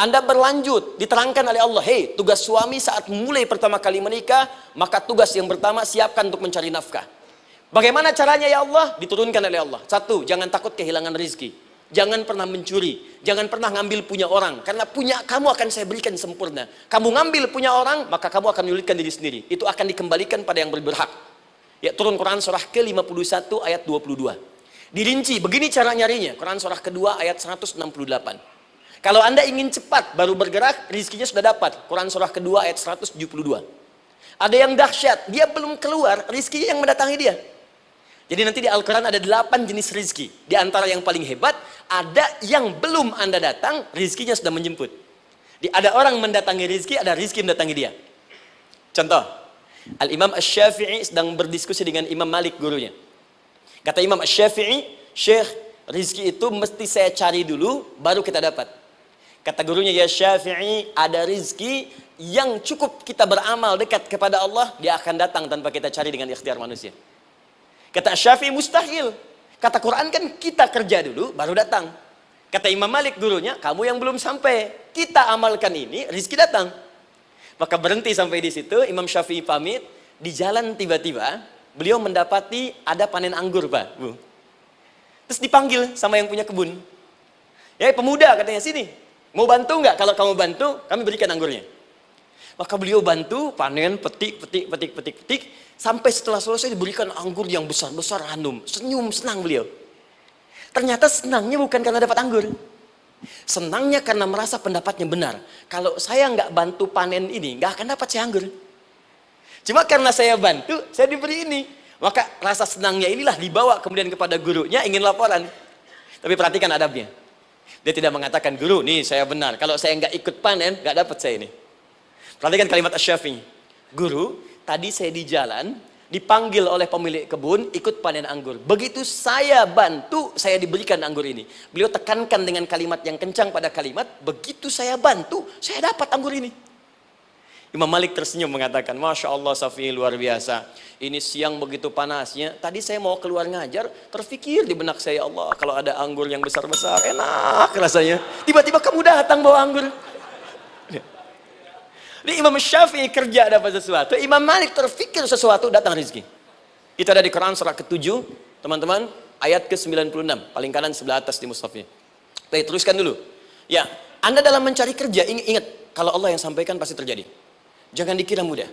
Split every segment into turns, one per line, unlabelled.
Anda berlanjut, diterangkan oleh Allah, hei, tugas suami saat mulai pertama kali menikah, maka tugas yang pertama siapkan untuk mencari nafkah. Bagaimana caranya ya Allah? Diturunkan oleh Allah. Satu, jangan takut kehilangan rezeki. Jangan pernah mencuri, jangan pernah ngambil punya orang, karena punya kamu akan saya berikan sempurna. Kamu ngambil punya orang, maka kamu akan menyulitkan diri sendiri. Itu akan dikembalikan pada yang berhak. Ya, turun Quran surah ke-51 ayat 22. Dirinci, begini cara nyarinya. Quran surah kedua ayat 168. Kalau Anda ingin cepat baru bergerak, rizkinya sudah dapat. Quran surah kedua ayat 172. Ada yang dahsyat, dia belum keluar, rizkinya yang mendatangi dia. Jadi nanti di Al-Quran ada 8 jenis rizki. Di antara yang paling hebat, ada yang belum Anda datang, rizkinya sudah menjemput. Ada orang mendatangi rizki, ada rizki mendatangi dia. Contoh, Al-Imam Asy-Syafi'i sedang berdiskusi dengan Imam Malik, gurunya. Kata Imam Asy-Syafi'i, Syekh, rizki itu mesti saya cari dulu, baru kita dapat. Kata gurunya, ya Syafi'i, ada rizki yang cukup kita beramal dekat kepada Allah, dia akan datang tanpa kita cari dengan ikhtiar manusia. Kata Syafi'i, mustahil. Kata Quran kan kita kerja dulu, baru datang. Kata Imam Malik, gurunya, kamu yang belum sampai. Kita amalkan ini, rizki datang. Maka berhenti sampai di situ, Imam Syafi'i pamit. Di jalan tiba-tiba, beliau mendapati ada panen anggur, Pak, Bu. Terus dipanggil sama yang punya kebun. Ya, pemuda, katanya, sini. Mau bantu nggak? Kalau kamu bantu, kami berikan anggurnya. Maka beliau bantu, panen, petik, sampai setelah selesai diberikan anggur yang besar-besar, hanum. Senyum, senang beliau. Ternyata senangnya bukan karena dapat anggur. Senangnya karena merasa pendapatnya benar. Kalau saya nggak bantu panen ini, nggak akan dapat saya anggur. Cuma karena saya bantu, saya diberi ini. Maka rasa senangnya inilah dibawa kemudian kepada gurunya, ingin laporan. Tapi perhatikan adabnya. Dia tidak mengatakan, guru, nih saya benar. Kalau saya nggak ikut panen, nggak dapat saya ini. Perhatikan kalimat Asy-Syafi'i. Guru, tadi saya di jalan, dipanggil oleh pemilik kebun, ikut panen anggur. Begitu saya bantu, saya diberikan anggur ini. Beliau tekankan dengan kalimat yang kencang pada kalimat, begitu saya bantu, saya dapat anggur ini. Imam Malik tersenyum mengatakan, Masya Allah Syafi'i, luar biasa. Ini siang begitu panasnya. Tadi saya mau keluar ngajar, terfikir di benak saya, Allah, kalau ada anggur yang besar-besar, enak rasanya. Tiba-tiba kamu datang bawa anggur. Ini Imam Syafi'i kerja dapat sesuatu, Imam Malik terfikir sesuatu, datang rezeki. Itu ada di Quran surah ke-7, teman-teman, ayat ke-96, paling kanan sebelah atas di mushafnya. Baik, teruskan dulu. Ya, Anda dalam mencari kerja, ingat, kalau Allah yang sampaikan pasti terjadi. Jangan dikira mudah.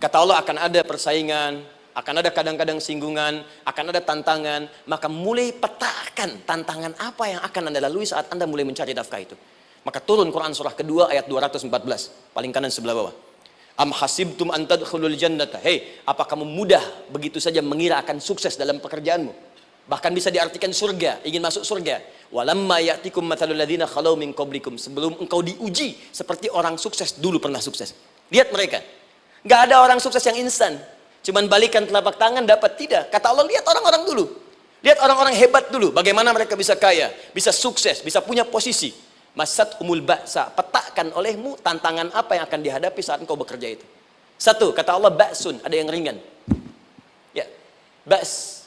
Kata Allah akan ada persaingan, akan ada kadang-kadang singgungan, akan ada tantangan. Maka mulai petakan tantangan apa yang akan Anda lalui saat Anda mulai mencari nafkah itu. Maka turun Quran surah kedua ayat 214, paling kanan sebelah bawah. Am hasibtum an tadkhulul jannata. Hei, apa kamu mudah begitu saja mengira akan sukses dalam pekerjaanmu? Bahkan bisa diartikan surga, ingin masuk surga. Walamma ya'tikum mathalul ladzina khalau min qablikum. Sebelum engkau diuji seperti orang sukses dulu pernah sukses. Lihat mereka. Nggak ada orang sukses yang instan. Cuman balikan telapak tangan dapat, tidak. Kata Allah, lihat orang-orang dulu. Lihat orang-orang hebat dulu. Bagaimana mereka bisa kaya, bisa sukses, bisa punya posisi. Masat umul ba'sa. Petakan olehmu tantangan apa yang akan dihadapi saat engkau bekerja itu. Satu, kata Allah, ba'sun. Ada yang ringan. Ya, ba's.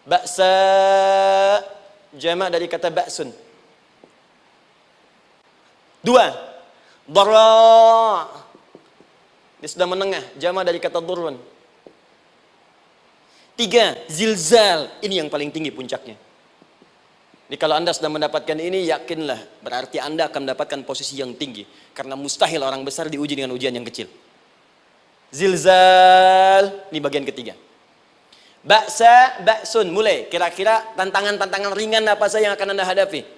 Ba'sa jama' dari kata ba'sun. Dua, dara'. Dia sudah menengah, jama' dari kata durun. Tiga, zilzal. Ini yang paling tinggi puncaknya. Jadi kalau Anda sudah mendapatkan ini, yakinlah, berarti Anda akan mendapatkan posisi yang tinggi. Karena mustahil orang besar diuji dengan ujian yang kecil. Zilzal, ini bagian ketiga. Ba'sa, ba'sun, mulai. Kira-kira tantangan-tantangan ringan apa saja yang akan Anda hadapi?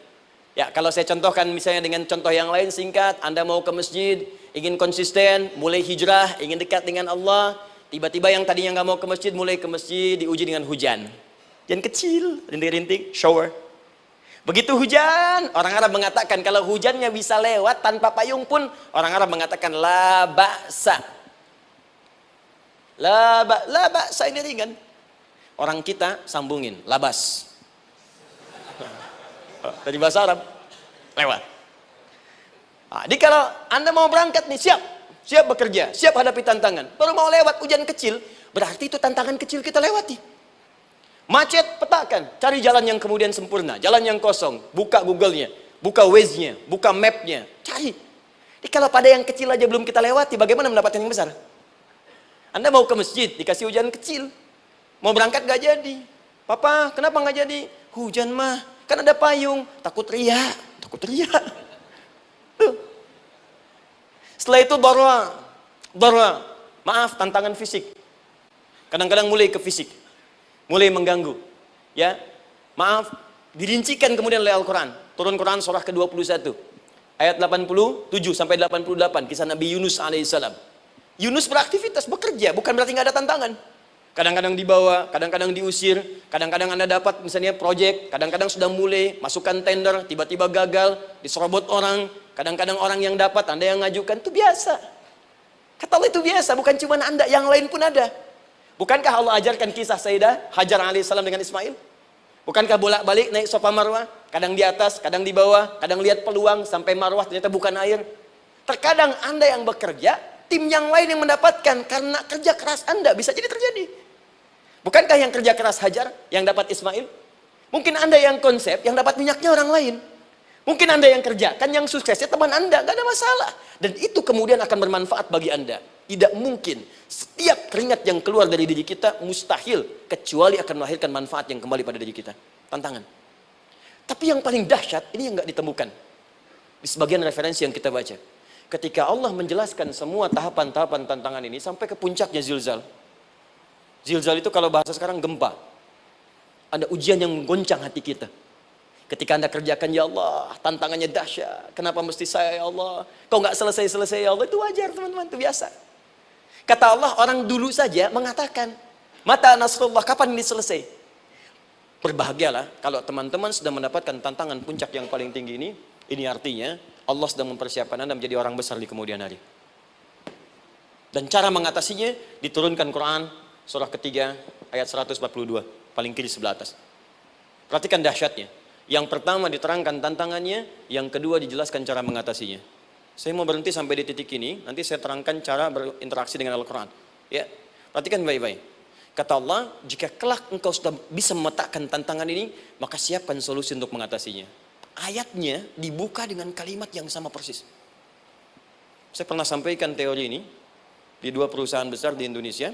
Ya, kalau saya contohkan misalnya dengan contoh yang lain singkat, Anda mau ke masjid, ingin konsisten, mulai hijrah, ingin dekat dengan Allah, tiba-tiba yang tadinya nggak mau ke masjid, mulai ke masjid, diuji dengan hujan. Hujan kecil, rintik-rintik, shower. Begitu hujan, orang Arab mengatakan kalau hujannya bisa lewat tanpa payung pun, orang Arab mengatakan la ba'sa. La ba'sa ini ringan. Orang kita sambungin, labas. Dari bahasa Arab lewat. Nah, jadi kalau Anda mau berangkat nih, siap bekerja, siap hadapi tantangan. Baru mau lewat hujan kecil, berarti itu tantangan kecil kita lewati. Macet, petakan, cari jalan yang kemudian sempurna, jalan yang kosong, buka Google-nya, buka Waze-nya, buka map-nya, cari. Jadi kalau pada yang kecil aja belum kita lewati, bagaimana mendapatkan yang besar? Anda mau ke masjid, dikasih hujan kecil. Mau berangkat gak jadi. Papa, kenapa gak jadi? Hujan mah, kan ada payung. Takut riak. Tuh. Setelah itu darwa. Maaf, tantangan fisik. Kadang-kadang mulai ke fisik. Mulai mengganggu. Ya, maaf, dirincikan kemudian oleh Al-Quran. Turun Quran surah ke-21. Ayat 87 sampai 88. Kisah Nabi Yunus alaihissalam. Yunus beraktivitas, bekerja. Bukan berarti nggak ada tantangan. Kadang-kadang dibawa, kadang-kadang diusir. Kadang-kadang Anda dapat misalnya proyek. Kadang-kadang sudah mulai, masukkan tender. Tiba-tiba gagal, diserobot orang. Kadang-kadang orang yang dapat, Anda yang ngajukan. Itu biasa. Kata Allah itu biasa, bukan cuma Anda. Yang lain pun ada. Bukankah Allah ajarkan kisah Sayyidah Hajar alaihissalam dengan Ismail? Bukankah bolak-balik naik Safa Marwah? Kadang di atas, kadang di bawah, kadang lihat peluang sampai Marwah ternyata bukan air. Terkadang Anda yang bekerja, tim yang lain yang mendapatkan karena kerja keras Anda bisa jadi terjadi. Bukankah yang kerja keras Hajar yang dapat Ismail? Mungkin Anda yang konsep yang dapat minyaknya orang lain. Mungkin Anda yang kerja, kan yang suksesnya teman Anda, gak ada masalah. Dan itu kemudian akan bermanfaat bagi Anda. Tidak mungkin setiap keringat yang keluar dari diri kita mustahil kecuali akan melahirkan manfaat yang kembali pada diri kita. Tantangan. Tapi yang paling dahsyat ini yang nggak ditemukan di sebagian referensi yang kita baca. Ketika Allah menjelaskan semua tahapan-tahapan tantangan ini sampai ke puncaknya zilzal. Zilzal itu kalau bahasa sekarang gempa. Ada ujian yang menggoncang hati kita. Ketika Anda kerjakan, ya Allah, tantangannya dahsyat. Kenapa mesti saya, ya Allah? Kok nggak selesai-selesai, ya Allah? Itu wajar, teman-teman, itu biasa. Kata Allah, orang dulu saja mengatakan, mata nasrullah, kapan ini selesai? Berbahagialah kalau teman-teman sudah mendapatkan tantangan puncak yang paling tinggi ini. Ini artinya Allah sedang mempersiapkan Anda menjadi orang besar di kemudian hari. Dan cara mengatasinya diturunkan Quran surah ketiga ayat 142, paling kiri sebelah atas. Perhatikan dahsyatnya. Yang pertama diterangkan tantangannya, yang kedua dijelaskan cara mengatasinya. Saya mau berhenti sampai di titik ini, nanti saya terangkan cara berinteraksi dengan Al-Quran. Ya, perhatikan baik-baik. Kata Allah, jika kelak engkau sudah bisa memetakan tantangan ini, maka siapkan solusi untuk mengatasinya. Ayatnya dibuka dengan kalimat yang sama persis. Saya pernah sampaikan teori ini di dua perusahaan besar di Indonesia.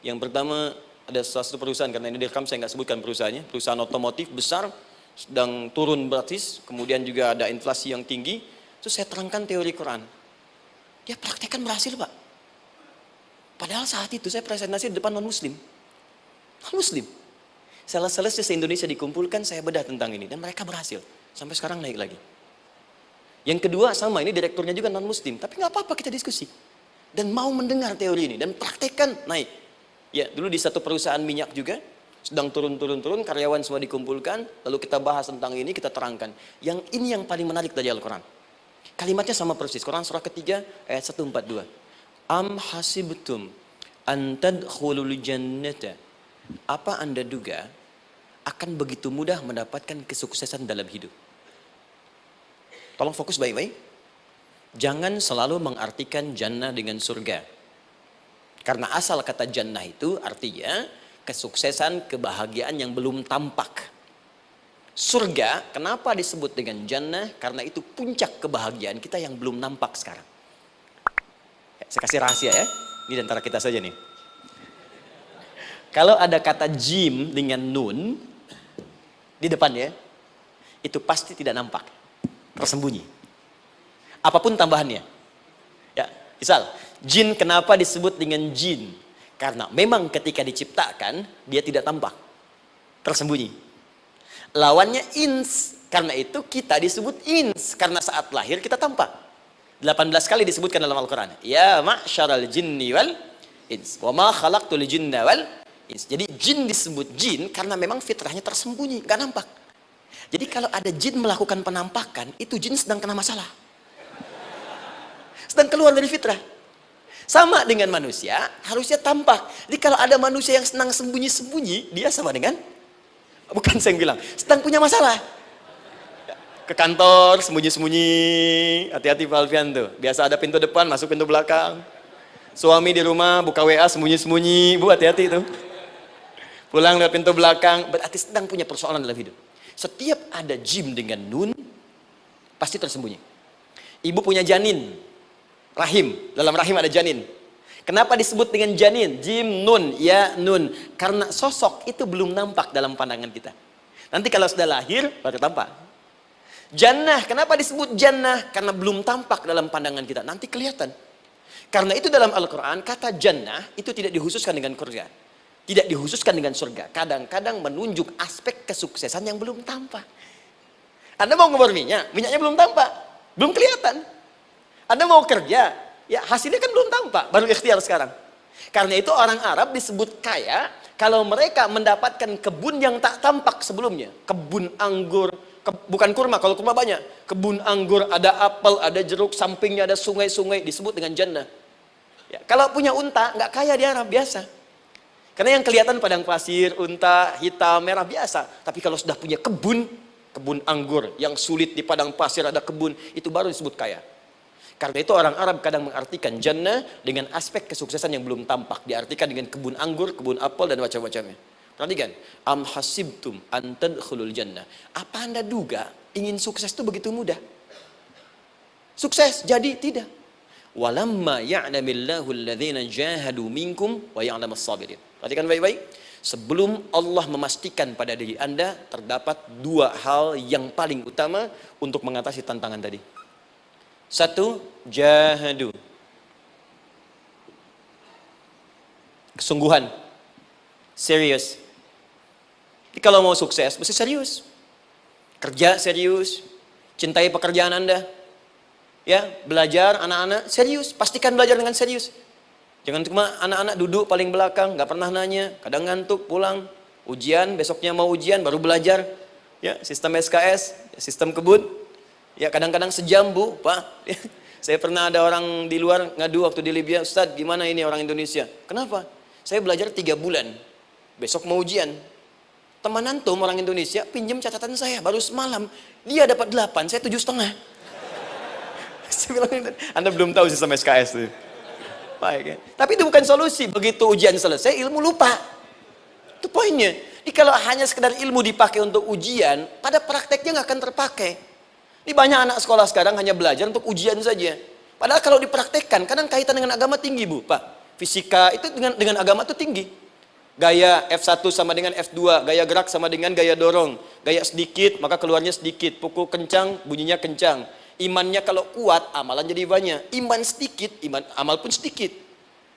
Yang pertama ada satu perusahaan, karena ini direkam saya nggak sebutkan perusahaannya, perusahaan otomotif besar, sedang turun gratis, kemudian juga ada inflasi yang tinggi. Terus saya terangkan teori Quran. Dia praktekkan berhasil, Pak. Padahal saat itu saya presentasi di depan non-muslim. Non-muslim. Sales-salesnya se-Indonesia dikumpulkan, saya bedah tentang ini. Dan mereka berhasil. Sampai sekarang naik lagi. Yang kedua sama, ini direkturnya juga non-muslim. Tapi nggak apa-apa, kita diskusi. Dan mau mendengar teori ini. Dan praktekkan, naik. Ya, dulu di satu perusahaan minyak juga. Sedang turun, karyawan semua dikumpulkan. Lalu kita bahas tentang ini, kita terangkan. Yang ini yang paling menarik dari Al-Quran. Kalimatnya sama persis. Quran surah ketiga ayat 142. Am hasibtum an tadkhulul jannata. Apa Anda duga akan begitu mudah mendapatkan kesuksesan dalam hidup? Tolong fokus baik-baik. Jangan selalu mengartikan jannah dengan surga. Karena asal kata jannah itu artinya kesuksesan, kebahagiaan yang belum tampak. Surga, kenapa disebut dengan jannah? Karena itu puncak kebahagiaan kita yang belum nampak sekarang. Saya kasih rahasia ya, ini antara kita saja nih. Kalau ada kata jim dengan nun di depannya, itu pasti tidak nampak, tersembunyi. Apapun tambahannya. Ya, misal, jin kenapa disebut dengan jin? Karena memang ketika diciptakan, dia tidak tampak, tersembunyi. Lawannya ins, karena itu kita disebut ins, karena saat lahir kita tampak. 18 kali disebutkan dalam Al-Quran. Ya ma'syaral jinni wal ins, wa ma khalaqtul jinna wal ins. Jadi jin disebut jin karena memang fitrahnya tersembunyi, gak nampak. Jadi kalau ada jin melakukan penampakan, itu jin sedang kena masalah. Sedang keluar dari fitrah. Sama dengan manusia, harusnya tampak. Jadi kalau ada manusia yang senang sembunyi-sembunyi, dia sama dengan, bukan saya yang bilang, sedang punya masalah. Ke kantor, sembunyi-sembunyi. Hati-hati Pak Alfian tuh. Biasa ada pintu depan, masuk pintu belakang. Suami di rumah, buka WA, sembunyi-sembunyi. Bu, hati-hati tuh. Pulang lewat pintu belakang. Berarti sedang punya persoalan dalam hidup. Setiap ada jim dengan nun, Pasti tersembunyi. Ibu punya janin, rahim. Dalam rahim ada janin. Kenapa disebut dengan janin? Jim, nun, ya, nun. Karena sosok itu belum nampak dalam pandangan kita. Nanti kalau sudah lahir, baru tampak. Jannah, kenapa disebut jannah? Karena belum tampak dalam pandangan kita. Nanti kelihatan. Karena itu dalam Al-Quran, kata jannah itu tidak dikhususkan dengan surga. Tidak dikhususkan dengan surga. Kadang-kadang menunjuk aspek kesuksesan yang belum tampak. Anda mau ngebor minyak, minyaknya belum tampak. Belum kelihatan. Anda mau kerja, ya hasilnya kan belum tampak. Baru ikhtiar sekarang. Karena itu orang Arab disebut kaya kalau mereka mendapatkan kebun yang tak tampak sebelumnya. Kebun anggur, bukan kurma, kalau kurma banyak. Kebun anggur, ada apel, ada jeruk, sampingnya ada sungai-sungai, disebut dengan jannah. Ya, kalau punya unta, nggak kaya di Arab, biasa. Karena yang kelihatan padang pasir, unta, hitam, merah, biasa. Tapi kalau sudah punya kebun anggur, yang sulit di padang pasir ada kebun, itu baru disebut kaya. Karena itu orang Arab kadang mengartikan jannah dengan aspek kesuksesan yang belum tampak. Diartikan dengan kebun anggur, kebun apel, dan macam-macamnya. Perhatikan, am hasibtum an tadkhulul jannah. Apa Anda duga ingin sukses itu begitu mudah? Sukses jadi tidak. Walamma ya'lamillahu alladhina jahadu minkum wa ya'lamas sabirin. Perhatikan baik-baik. Sebelum Allah memastikan pada diri Anda terdapat dua hal yang paling utama untuk mengatasi tantangan tadi. Satu, jahadu. Kesungguhan. Serius. Jadi kalau mau sukses, mesti serius. Kerja serius. Cintai pekerjaan Anda. Ya, belajar anak-anak serius. Pastikan belajar dengan serius. Jangan cuma anak-anak duduk paling belakang, nggak pernah nanya, kadang ngantuk, pulang, ujian, besoknya mau ujian, baru belajar. Ya, sistem SKS, sistem kebut. Ya, kadang-kadang sejam, Bu, Pak. Ya, saya pernah ada orang di luar ngadu waktu di Libya, Ustadz, gimana ini orang Indonesia? Kenapa? Saya belajar 3 bulan, besok mau ujian. Teman antum orang Indonesia pinjam catatan saya, baru semalam, dia dapat 8, saya 7,5. Saya bilang, Anda belum tahu sistem SKS itu. Baik, ya. Tapi itu bukan solusi. Begitu ujian selesai, ilmu lupa. Itu poinnya. Jadi kalau hanya sekedar ilmu dipakai untuk ujian, pada prakteknya nggak akan terpakai. Ini banyak anak sekolah sekarang hanya belajar untuk ujian saja. Padahal kalau dipraktekkan, kadang kaitan dengan agama tinggi, Bu, Pak. Fisika itu dengan agama itu tinggi. Gaya F1 sama dengan F2, gaya gerak sama dengan gaya dorong. Gaya sedikit, maka keluarnya sedikit. Pukul kencang, bunyinya kencang. Imannya kalau kuat, amalan jadi banyak. Iman sedikit, amal pun sedikit.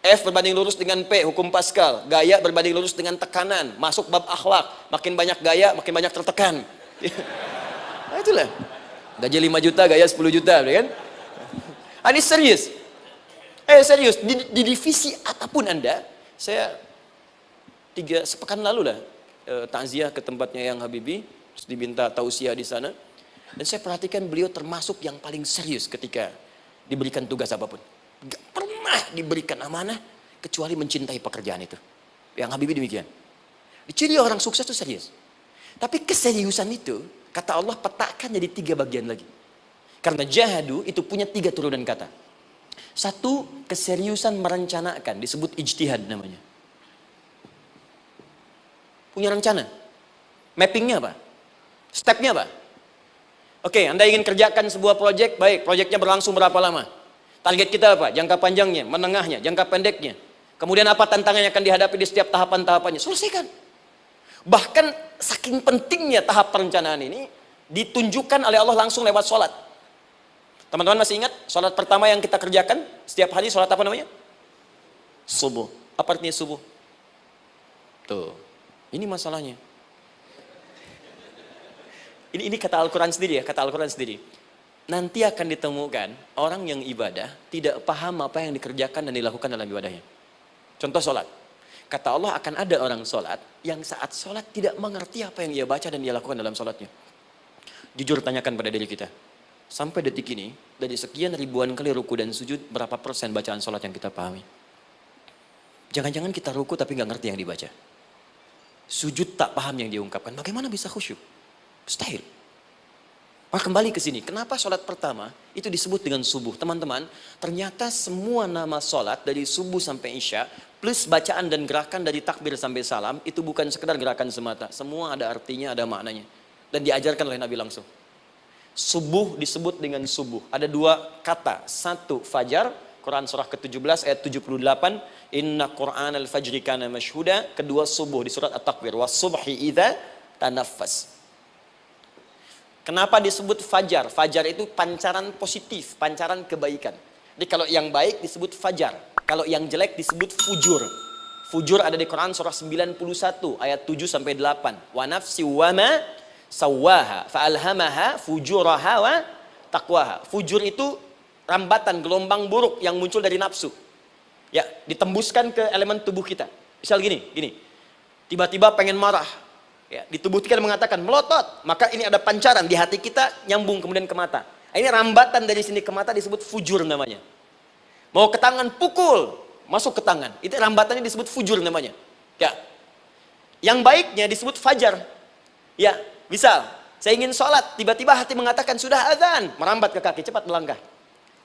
F berbanding lurus dengan P, hukum Pascal. Gaya berbanding lurus dengan tekanan. Masuk bab akhlak. Makin banyak gaya, makin banyak tertekan. Nah, itulah. Gaji 5 juta, gaya 10 juta. Kan? Ini serius. Serius. Di divisi apapun Anda, saya sepekan lalu lah, takziah ke tempatnya yang Habibie. Terus diminta tausiah di sana. Dan saya perhatikan beliau termasuk yang paling serius ketika diberikan tugas apapun. Gak pernah diberikan amanah kecuali mencintai pekerjaan itu. Yang Habibie demikian. Ciri orang sukses itu serius. Tapi keseriusan itu, kata Allah petakan jadi 3 bagian lagi. Karena jahadu itu punya 3 turunan kata. Satu, keseriusan merencanakan, disebut ijtihad namanya. Punya rencana. Mappingnya apa? Stepnya apa? Oke, Anda ingin kerjakan sebuah proyek, baik, proyeknya berlangsung berapa lama? Target kita apa? Jangka panjangnya, menengahnya, jangka pendeknya. Kemudian apa tantangan yang akan dihadapi di setiap tahapan-tahapannya? Selesaikan. Bahkan saking pentingnya tahap perencanaan ini, ditunjukkan oleh Allah langsung lewat sholat. Teman-teman masih ingat, sholat pertama yang kita kerjakan, setiap hari sholat apa namanya? Subuh. Apa artinya subuh? Tuh, ini masalahnya. Ini kata Al-Quran sendiri ya, kata Al-Quran sendiri. Nanti akan ditemukan orang yang ibadah tidak paham apa yang dikerjakan dan dilakukan dalam ibadahnya. Contoh sholat. Kata Allah akan ada orang sholat yang saat sholat tidak mengerti apa yang ia baca dan ia lakukan dalam sholatnya. Jujur tanyakan pada diri kita. Sampai detik ini, dari sekian ribuan kali ruku dan sujud, berapa persen bacaan sholat yang kita pahami? Jangan-jangan kita ruku tapi nggak ngerti yang dibaca. Sujud tak paham yang diungkapkan. Bagaimana bisa khusyuk? Mustahil. Maka kembali ke sini. Kenapa sholat pertama itu disebut dengan subuh? Teman-teman, ternyata semua nama sholat dari subuh sampai isya, plus bacaan dan gerakan dari takbir sampai salam, itu bukan sekedar gerakan semata. Semua ada artinya, ada maknanya. Dan diajarkan oleh Nabi langsung. Subuh disebut dengan subuh. Ada dua kata. Satu, fajar. Quran surah ke-17 ayat 78. Inna Qur'an al-fajri kana mashhuda. Kedua, subuh di surat At-Takwir. Was-subhi idza tanaffas. Kenapa disebut fajar? Fajar itu pancaran positif, pancaran kebaikan. Jadi kalau yang baik disebut fajar. Kalau yang jelek disebut fujur. Fujur ada di Quran surah 91 ayat 7 sampai 8. Wa nafsi wa ma sawwaha fa'alhamaha fujuraha wa taqwaha. Fujur itu rambatan gelombang buruk yang muncul dari nafsu. Ya, ditembuskan ke elemen tubuh kita. Misal gini. Tiba-tiba pengen marah. Ya, di tubuh kita mengatakan melotot, maka ini ada pancaran di hati kita nyambung kemudian ke mata. Ini rambatan dari sini ke mata disebut fujur namanya. Mau ke tangan pukul, masuk ke tangan. Itu rambatannya disebut fujur namanya. Ya. Yang baiknya disebut fajar. Ya, misal saya ingin sholat, tiba-tiba hati mengatakan sudah azan, merambat ke kaki, cepat melangkah.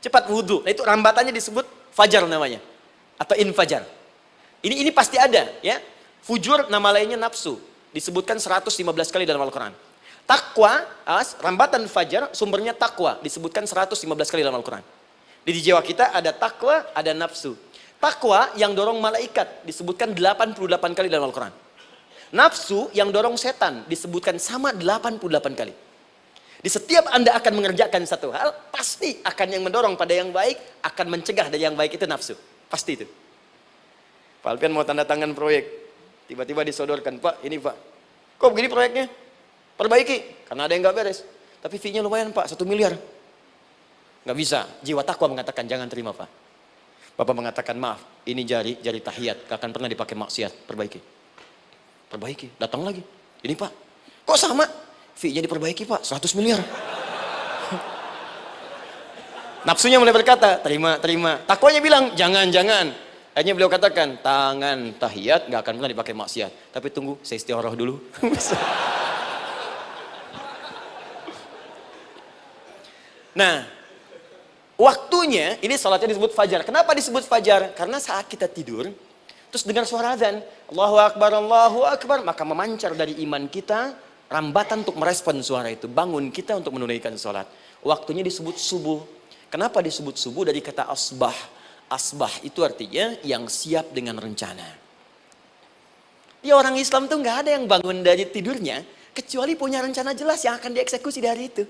Cepat wudhu. Nah, itu rambatannya disebut fajar namanya. Atau infajar. Ini pasti ada, ya. Fujur nama lainnya nafsu. Disebutkan 115 kali dalam Al-Quran. Takwa, rambatan fajar, sumbernya takwa. Disebutkan 115 kali dalam Al-Quran. Di jiwa kita ada takwa, ada nafsu. Takwa yang dorong malaikat, disebutkan 88 kali dalam Al-Quran. Nafsu yang dorong setan, disebutkan sama 88 kali. Di setiap Anda akan mengerjakan satu hal, pasti akan yang mendorong pada yang baik, akan mencegah dari yang baik itu nafsu. Pasti itu. Pak Alpian mau tanda tangan proyek. Tiba-tiba disodorkan, Pak, ini Pak. Kok begini proyeknya? Perbaiki, karena ada yang nggak beres. Tapi fee-nya lumayan Pak, 1 miliar. Nggak bisa, jiwa takwa mengatakan jangan terima Pak. Bapak mengatakan maaf, ini jari tahiyat, gak akan pernah dipakai maksiat, perbaiki, datang lagi. Ini Pak, kok sama? Fee-nya diperbaiki Pak, 100 miliar. Nafsunya mulai berkata, terima. Takwanya bilang, jangan. Akhirnya beliau katakan, tangan tahiyat gak akan pernah dipakai maksiat. Tapi tunggu, saya istiqoroh dulu. Nah, waktunya, ini salatnya disebut fajar. Kenapa disebut fajar? Karena saat kita tidur, terus dengar suara azan, Allahu Akbar, maka memancar dari iman kita, rambatan untuk merespon suara itu. Bangun kita untuk menunaikan salat. Waktunya disebut subuh. Kenapa disebut subuh? Dari kata asbah. Asbah itu artinya yang siap dengan rencana. Dia orang Islam tuh nggak ada yang bangun dari tidurnya kecuali punya rencana jelas yang akan dieksekusi di hari itu.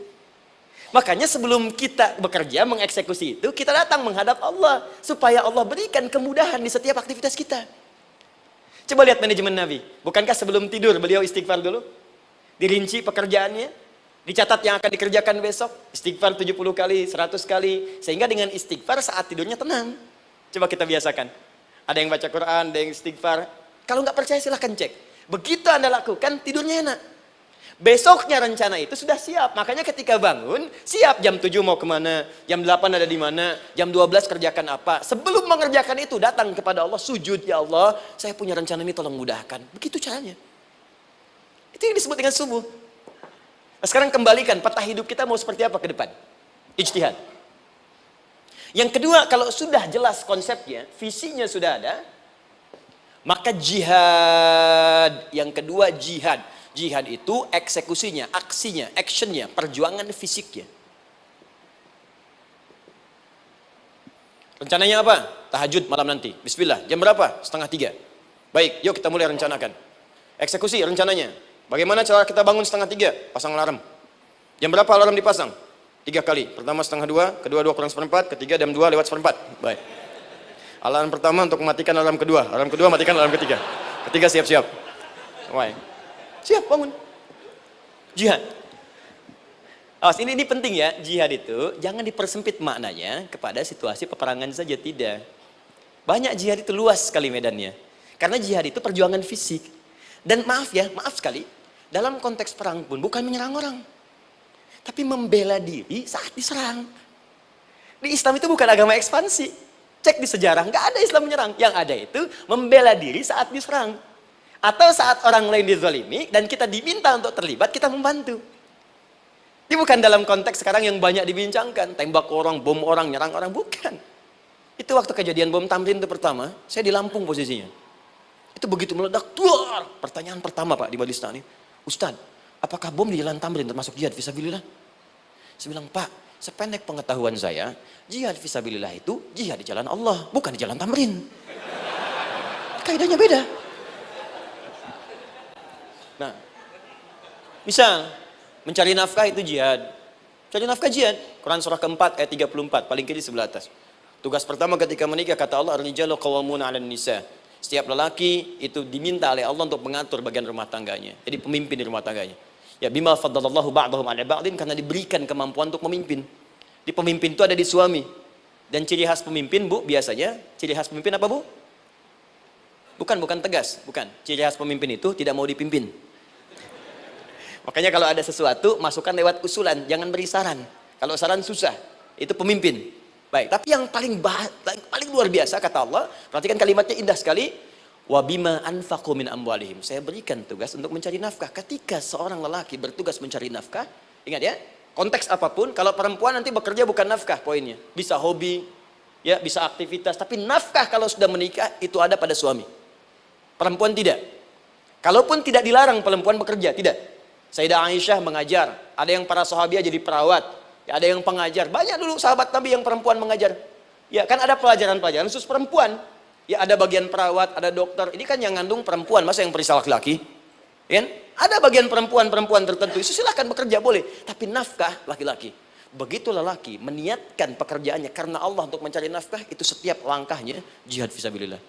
Makanya sebelum kita bekerja mengeksekusi itu, kita datang menghadap Allah supaya Allah berikan kemudahan di setiap aktivitas kita. Coba lihat manajemen Nabi. Bukankah sebelum tidur beliau istighfar dulu? Dirinci pekerjaannya, dicatat yang akan dikerjakan besok, istighfar 70 kali, 100 kali, sehingga dengan istighfar saat tidurnya tenang. Coba kita biasakan. Ada yang baca Quran, ada yang istighfar. Kalau nggak percaya silahkan cek. Begitu Anda lakukan, tidurnya enak. Besoknya rencana itu sudah siap. Makanya ketika bangun, siap jam 7 mau kemana, jam 8 ada di mana, jam 12 kerjakan apa. Sebelum mengerjakan itu, datang kepada Allah, sujud, ya Allah, saya punya rencana ini tolong mudahkan. Begitu caranya. Itu yang disebut dengan subuh. Nah, sekarang kembalikan peta hidup kita mau seperti apa ke depan. Ijtihad. Yang kedua, kalau sudah jelas konsepnya, visinya sudah ada, maka jihad. Yang kedua jihad. Jihad itu eksekusinya, aksinya, actionnya, perjuangan fisiknya. Rencananya apa? Tahajud malam nanti. Bismillah. Jam berapa? 2:30. Baik, yuk kita mulai rencanakan. Eksekusi rencananya. Bagaimana cara kita bangun 2:30? Pasang alarm. Jam berapa alarm dipasang? 3 kali. Pertama 1:30, kedua 2 kurang 1/4, ketiga jam 2 lewat 1/4. Baik. Alarm pertama untuk mematikan alarm kedua. Alarm kedua matikan alarm ketiga. Ketiga siap-siap. Baik. Siap bangun. Jihad. Awas, ini penting ya. Jihad itu jangan dipersempit maknanya kepada situasi peperangan saja, tidak. Banyak jihad itu luas sekali medannya. Karena jihad itu perjuangan fisik. Dan maaf sekali, dalam konteks perang pun bukan menyerang orang. Tapi membela diri saat diserang. Di Islam itu bukan agama ekspansi. Cek di sejarah, nggak ada Islam menyerang. Yang ada itu membela diri saat diserang. Atau saat orang lain dizalimi dan kita diminta untuk terlibat, kita membantu. Ini bukan dalam konteks sekarang yang banyak dibincangkan. Tembak orang, bom orang, nyerang orang. Bukan. Itu waktu kejadian bom Tamrin itu pertama, saya di Lampung posisinya. Itu begitu meledak, tuar. Pertanyaan pertama Pak di Balistani, Ustadz, apakah bom di Jalan Tamrin termasuk jihad fisabilillah? Saya bilang, Pak, sependek pengetahuan saya, jihad fisabilillah itu jihad di jalan Allah, bukan di jalan tamrin. Kaidahnya beda. Nah, misal mencari nafkah itu jihad. Cari nafkah jihad. Quran surah keempat ayat 34, paling kiri sebelah atas. Tugas pertama ketika menikah, kata Allah, ar-rijalu qawwamuna 'alan nisa. Setiap lelaki itu diminta oleh Allah untuk mengatur bagian rumah tangganya. Jadi pemimpin di rumah tangganya. Ya bima faddalallahu ba'dahum 'ala ba'din, karena diberikan kemampuan untuk memimpin. Di pemimpin itu ada di suami. Dan ciri khas pemimpin, Bu, biasanya ciri khas pemimpin apa, Bu? Bukan tegas, bukan. Ciri khas pemimpin itu tidak mau dipimpin. Makanya kalau ada sesuatu, masukkan lewat usulan, jangan beri saran. Kalau saran susah, itu pemimpin. Baik, tapi yang paling luar biasa kata Allah, perhatikan kalimatnya indah sekali. Wa bima anfaqu min amwalihim. Saya berikan tugas untuk mencari nafkah. Ketika seorang lelaki bertugas mencari nafkah, ingat ya, konteks apapun, kalau perempuan nanti bekerja bukan nafkah poinnya. Bisa hobi, ya, bisa aktivitas, tapi nafkah kalau sudah menikah itu ada pada suami. Perempuan tidak. Kalaupun tidak dilarang perempuan bekerja, tidak. Sayyidah Aisyah mengajar, ada yang para sahabiah jadi perawat, ya, ada yang pengajar. Banyak dulu sahabat Nabi yang perempuan mengajar. Ya, kan ada pelajaran-pelajaran khusus perempuan. Ya, ada bagian perawat, ada dokter. Ini kan yang ngandung perempuan, masa yang perisal laki-laki? Ya, ada bagian perempuan tertentu. Itu silakan bekerja boleh, tapi nafkah laki-laki. Begitu lelaki meniatkan pekerjaannya karena Allah untuk mencari nafkah, itu setiap langkahnya jihad fisabilillah.